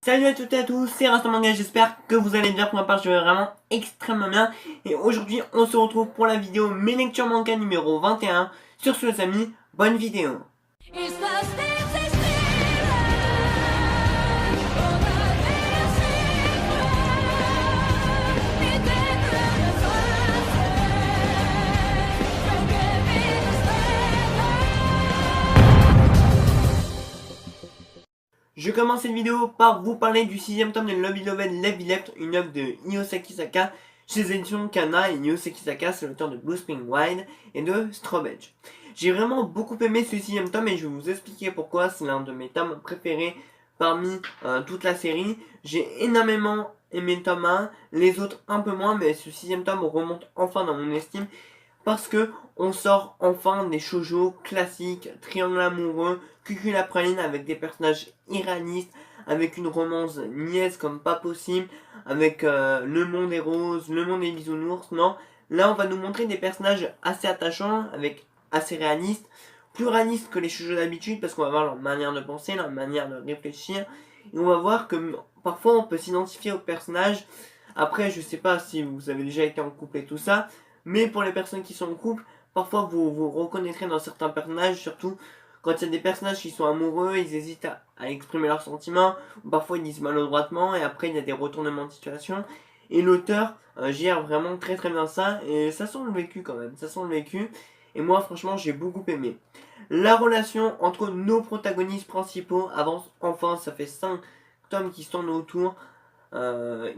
Salut à toutes et à tous, c'est Rasta Manga, j'espère que vous allez bien. Pour ma part, je vais vraiment extrêmement bien. Et aujourd'hui, on se retrouve pour la vidéo Mes lectures manga numéro 21. Sur ce, les amis, bonne vidéo. Je commence cette vidéo par vous parler du 6ème tome de Love is Love Live Left, une œuvre de Iyosaki Saka chez les éditions Kana. Et Iyosaki Saka, c'est l'auteur de Blue Spring Wine et de Straw Edge. J'ai vraiment beaucoup aimé ce 6ème tome et je vais vous expliquer pourquoi. C'est l'un de mes tomes préférés parmi toute la série. J'ai énormément aimé le tome 1, les autres un peu moins, mais ce 6ème tome remonte enfin dans mon estime. Parce que on sort enfin des shoujo classiques, triangle amoureux, cucul praline avec des personnages irréalistes, avec une romance niaise comme pas possible, avec le monde des roses, le monde des bisounours. Non, là on va nous montrer des personnages assez attachants, avec assez réalistes, plus réalistes que les shoujo d'habitude, parce qu'on va voir leur manière de penser, leur manière de réfléchir, et on va voir que parfois on peut s'identifier aux personnages. Après, je sais pas si vous avez déjà été en couple et tout ça, mais pour les personnes qui sont en couple, parfois vous vous reconnaîtrez dans certains personnages, surtout quand il y a des personnages qui sont amoureux, ils hésitent à exprimer leurs sentiments, ou parfois ils disent maladroitement, et après il y a des retournements de situation. Et l'auteur gère vraiment très très bien ça, et ça sent le vécu quand même, ça sent le vécu. Et moi franchement j'ai beaucoup aimé. La relation entre nos protagonistes principaux avance enfin, ça fait 5 tomes qui se tournent autour.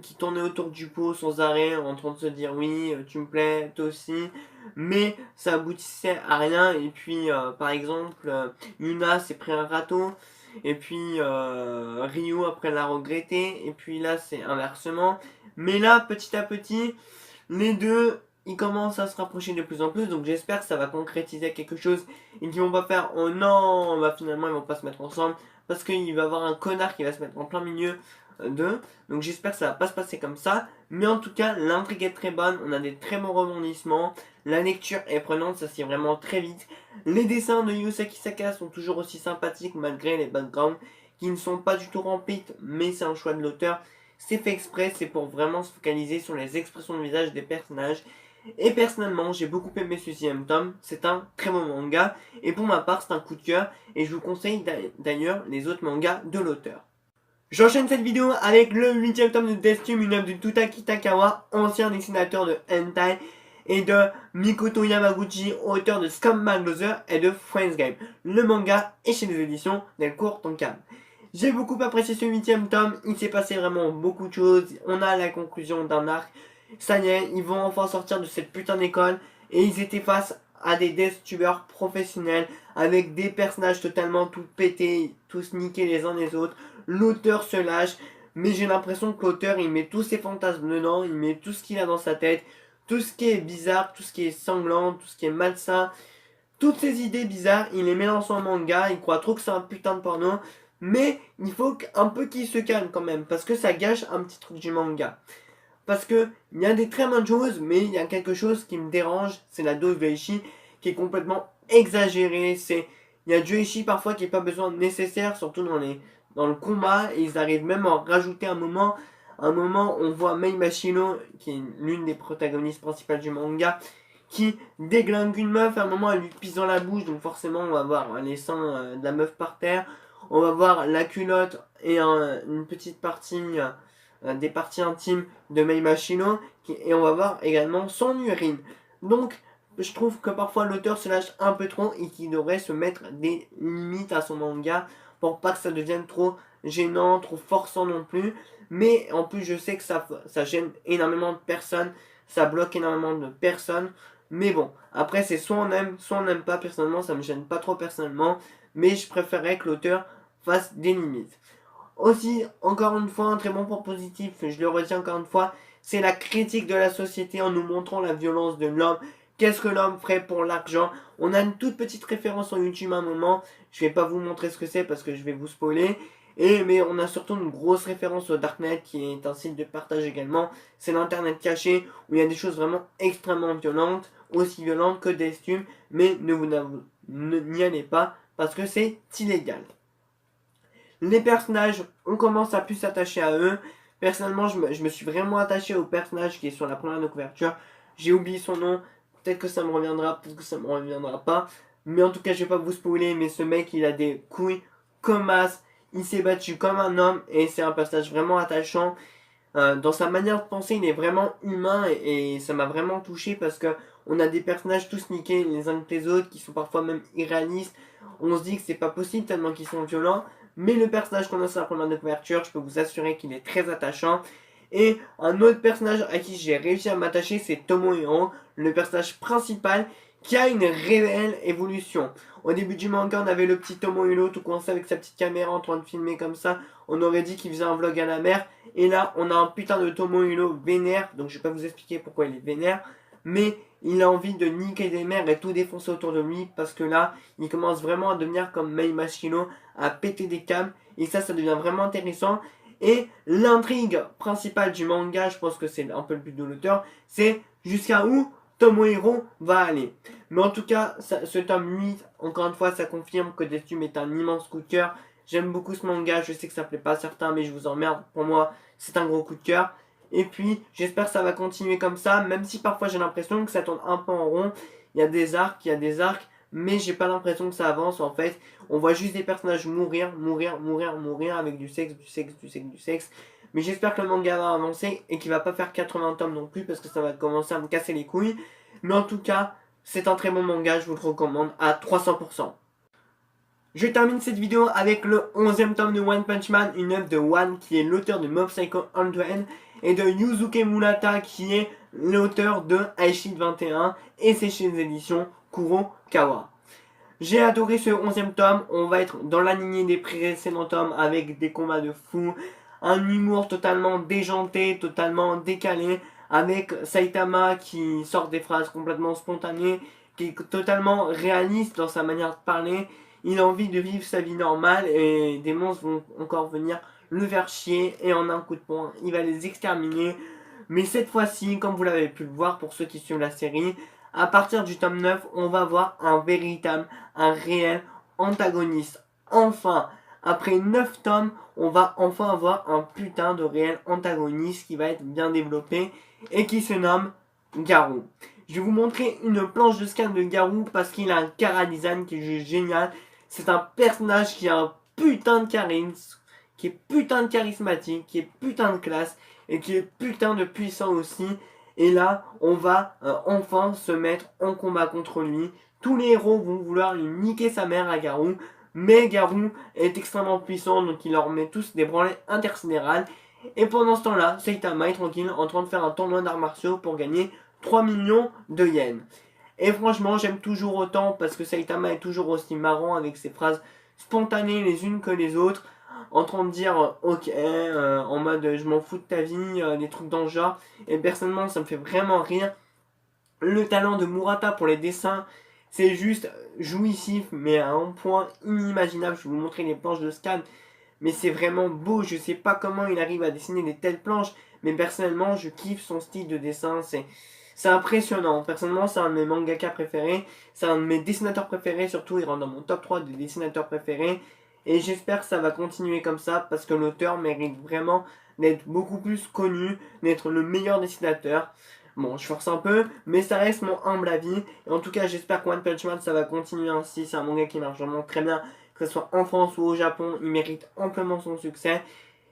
Qui tournait autour du pot sans arrêt en train de se dire oui tu me plais toi aussi, mais ça aboutissait à rien. Et puis par exemple Yuna s'est pris un râteau, et puis Ryu après l'a regretté, et puis là c'est inversement. Mais là petit à petit les deux ils commencent à se rapprocher de plus en plus, donc j'espère que ça va concrétiser quelque chose et qu'ils vont pas faire oh non bah finalement ils vont pas se mettre ensemble, parce qu'il va y avoir un connard qui va se mettre en plein milieu d'eux. Donc j'espère que ça va pas se passer comme ça. Mais en tout cas, l'intrigue est très bonne. On a des très bons rebondissements. La lecture est prenante, ça c'est vraiment très vite. Les dessins de Iyosaki Saka sont toujours aussi sympathiques malgré les backgrounds qui ne sont pas du tout remplis, mais c'est un choix de l'auteur. C'est fait exprès, c'est pour vraiment se focaliser sur les expressions de visage des personnages. Et personnellement, j'ai beaucoup aimé ce 6ème tome. C'est un très bon manga. Et pour ma part, c'est un coup de cœur. Et je vous conseille d'ailleurs les autres mangas de l'auteur. J'enchaîne cette vidéo avec le 8ème tome de Deathstream, une œuvre de Tutaki Takawa, ancien dessinateur de Hentai, et de Mikoto Yamaguchi, auteur de Scumbag Loser et de Friends Game. Le manga est chez les éditions Delcourt Tonkam. J'ai beaucoup apprécié ce 8ème tome, il s'est passé vraiment beaucoup de choses. On a la conclusion d'un arc, ça y est, ils vont enfin sortir de cette putain d'école, et ils étaient face à des deathtubers professionnels, avec des personnages totalement tout pétés, tous niqués les uns les autres. L'auteur se lâche, mais j'ai l'impression que l'auteur il met tous ses fantasmes dedans, il met tout ce qu'il a dans sa tête, tout ce qui est bizarre, tout ce qui est sanglant, tout ce qui est malsain, toutes ces idées bizarres, il les met dans son manga, il croit trop que c'est un putain de porno, mais il faut un peu qu'il se calme quand même, parce que ça gâche un petit truc du manga. Parce que il y a des très bonnes choses, mais il y a quelque chose qui me dérange, c'est la dose de Eishi qui est complètement exagérée. Il y a du Eishi parfois qui n'est pas besoin nécessaire, surtout dans le combat, et ils arrivent même à en rajouter un moment. Un moment, on voit Mei Mashiro, qui est l'une des protagonistes principales du manga, qui déglingue une meuf. À un moment, elle lui pisse dans la bouche, donc forcément, on va voir les seins de la meuf par terre. On va voir la culotte et une petite partie des parties intimes de Mei Mashiro, et on va voir également son urine. Donc je trouve que parfois l'auteur se lâche un peu trop et qu'il devrait se mettre des limites à son manga pour pas que ça devienne trop gênant, trop forçant non plus. Mais en plus je sais que ça gêne énormément de personnes, ça bloque énormément de personnes. Mais bon, après c'est soit on n'aime pas. Personnellement ça me gêne pas trop personnellement, mais je préférerais que l'auteur fasse des limites. Aussi, encore une fois, un très bon point positif, je le retiens encore une fois, c'est la critique de la société en nous montrant la violence de l'homme. Qu'est-ce que l'homme ferait pour l'argent? On a une toute petite référence sur YouTube à un moment, je vais pas vous montrer ce que c'est parce que je vais vous spoiler. Mais on a surtout une grosse référence au Darknet qui est un site de partage également. C'est l'internet caché où il y a des choses vraiment extrêmement violentes, aussi violentes que Deathstream, mais n'y allez pas parce que c'est illégal. Les personnages, on commence à plus s'attacher à eux. Personnellement, je me suis vraiment attaché au personnage qui est sur la première de couverture. J'ai oublié son nom. Peut-être que ça me reviendra, peut-être que ça me reviendra pas. Mais en tout cas, je vais pas vous spoiler. Mais ce mec, il a des couilles comme as. Il s'est battu comme un homme. Et c'est un personnage vraiment attachant. Dans sa manière de penser, il est vraiment humain. Et ça m'a vraiment touché parce que on a des personnages tous niqués les uns que les autres, qui sont parfois même irréalistes. On se dit que c'est pas possible tellement qu'ils sont violents. Mais le personnage qu'on a sur la première de couverture, je peux vous assurer qu'il est très attachant. Et un autre personnage à qui j'ai réussi à m'attacher, c'est Tomohiro, le personnage principal qui a une réelle évolution. Au début du manga, on avait le petit Tomohiro tout coincé avec sa petite caméra en train de filmer comme ça. On aurait dit qu'il faisait un vlog à la mer. Et là, on a un putain de Tomohiro vénère. Donc je vais pas vous expliquer pourquoi il est vénère. Mais il a envie de niquer des mers et tout défoncer autour de lui. Parce que là, il commence vraiment à devenir comme Mei Mashiro, à péter des câbles. Et ça devient vraiment intéressant. Et l'intrigue principale du manga, je pense que c'est un peu le but de l'auteur, c'est jusqu'à où Tomohiro va aller. Mais en tout cas, ce tome 8, encore une fois, ça confirme que Deathloop est un immense coup de cœur. J'aime beaucoup ce manga, je sais que ça plaît pas à certains, mais je vous emmerde. Pour moi, c'est un gros coup de cœur. Et puis, j'espère que ça va continuer comme ça, même si parfois j'ai l'impression que ça tourne un peu en rond. Il y a des arcs, mais j'ai pas l'impression que ça avance en fait. On voit juste des personnages mourir avec du sexe. Mais j'espère que le manga va avancer et qu'il va pas faire 80 tomes non plus parce que ça va commencer à me casser les couilles. Mais en tout cas, c'est un très bon manga, je vous le recommande à 300%. Je termine cette vidéo avec le 11e tome de One Punch Man, une œuvre de One qui est l'auteur de Mob Psycho 100 et de Yusuke Murata qui est l'auteur de Aishid 21 et c'est chez les éditions Kurokawa. J'ai adoré ce 11e tome, on va être dans la lignée des précédents tomes avec des combats de fous, un humour totalement déjanté, totalement décalé, avec Saitama qui sort des phrases complètement spontanées, qui est totalement réaliste dans sa manière de parler. Il a envie de vivre sa vie normale et des monstres vont encore venir le faire chier et en un coup de poing, il va les exterminer. Mais cette fois-ci, comme vous l'avez pu le voir pour ceux qui suivent la série, à partir du tome 9, on va voir un véritable, un réel antagoniste. Enfin, après 9 tomes, on va enfin avoir un putain de réel antagoniste qui va être bien développé et qui se nomme Garou. Je vais vous montrer une planche de scan de Garou parce qu'il a un chara-design qui est juste génial. C'est un personnage qui a un putain de charisme, qui est putain de charismatique, qui est putain de classe et qui est putain de puissant aussi. Et là, on va enfin se mettre en combat contre lui. Tous les héros vont vouloir lui niquer sa mère à Garou. Mais Garou est extrêmement puissant, donc il leur met tous des branlées intersidérales. Et pendant ce temps-là, Saitama est tranquille en train de faire un tournoi d'arts martiaux pour gagner 3 millions de yens. Et franchement, j'aime toujours autant parce que Saitama est toujours aussi marrant avec ses phrases spontanées les unes que les autres. En train de dire ok, en mode je m'en fous de ta vie, des trucs dans le genre. Et personnellement, ça me fait vraiment rire. Le talent de Murata pour les dessins, c'est juste jouissif, mais à un point inimaginable. Je vais vous montrer les planches de scan, mais c'est vraiment beau. Je sais pas comment il arrive à dessiner des telles planches, mais personnellement, je kiffe son style de dessin. C'est impressionnant. Personnellement, c'est un de mes mangaka préférés. C'est un de mes dessinateurs préférés. Surtout, il rentre dans mon top 3 des dessinateurs préférés. Et j'espère que ça va continuer comme ça parce que l'auteur mérite vraiment d'être beaucoup plus connu, d'être le meilleur dessinateur. Bon, je force un peu, mais ça reste mon humble avis. Et en tout cas, j'espère que One Punch Man, ça va continuer ainsi. C'est un manga qui marche vraiment très bien, que ce soit en France ou au Japon. Il mérite amplement son succès.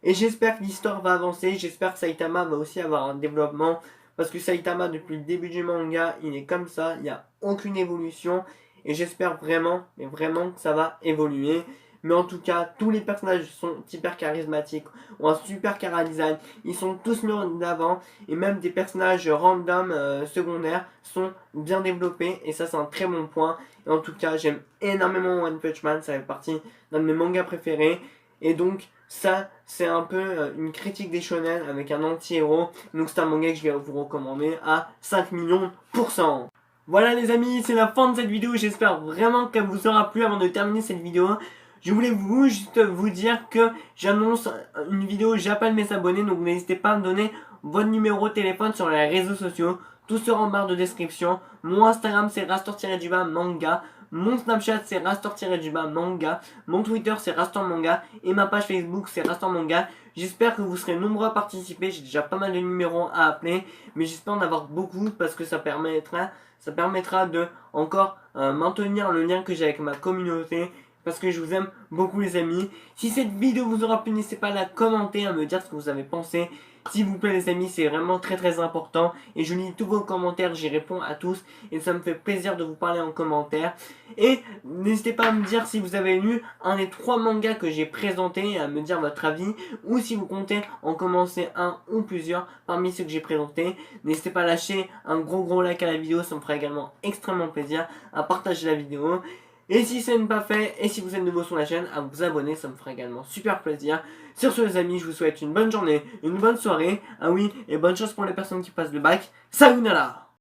Et j'espère que l'histoire va avancer. J'espère que Saitama va aussi avoir un développement. Parce que Saitama, depuis le début du manga, il est comme ça. Il n'y a aucune évolution. Et j'espère vraiment, mais vraiment que ça va évoluer. Mais en tout cas, tous les personnages sont hyper charismatiques, ont un super chara-design, ils sont tous mis en avant, et même des personnages random secondaires sont bien développés, et ça c'est un très bon point. Et en tout cas, j'aime énormément One Punch Man, ça fait partie d'un de mes mangas préférés, et donc ça c'est un peu une critique des shonen avec un anti-héros, donc c'est un manga que je vais vous recommander à 5 millions %. Voilà les amis, c'est la fin de cette vidéo, j'espère vraiment qu'elle vous aura plu. Avant de terminer cette vidéo, je voulais juste vous dire que j'annonce une vidéo, j'appelle mes abonnés, donc n'hésitez pas à me donner votre numéro de téléphone sur les réseaux sociaux. Tout sera en barre de description. Mon Instagram c'est rastor-manga. Mon Snapchat c'est Rastor-manga. Mon Twitter c'est Rastor Manga. Et ma page Facebook c'est Rastor Manga. J'espère que vous serez nombreux à participer. J'ai déjà pas mal de numéros à appeler. Mais j'espère en avoir beaucoup parce que ça permettra de encore maintenir le lien que j'ai avec ma communauté. Parce que je vous aime beaucoup les amis. Si cette vidéo vous aura plu, n'hésitez pas à la commenter, à me dire ce que vous avez pensé. S'il vous plaît les amis, c'est vraiment très important. Et je lis tous vos commentaires, j'y réponds à tous. Et ça me fait plaisir de vous parler en commentaire. Et n'hésitez pas à me dire si vous avez lu un des 3 mangas que j'ai présentés, à me dire votre avis. Ou si vous comptez en commencer un ou plusieurs parmi ceux que j'ai présentés. N'hésitez pas à lâcher un gros like à la vidéo, ça me fera également extrêmement plaisir. À partager la vidéo. Et si ce n'est pas fait, et si vous êtes nouveau sur la chaîne, à vous abonner, ça me fera également super plaisir. Sur ce les amis, je vous souhaite une bonne journée, une bonne soirée, ah oui, et bonne chance pour les personnes qui passent le bac. Sayonara!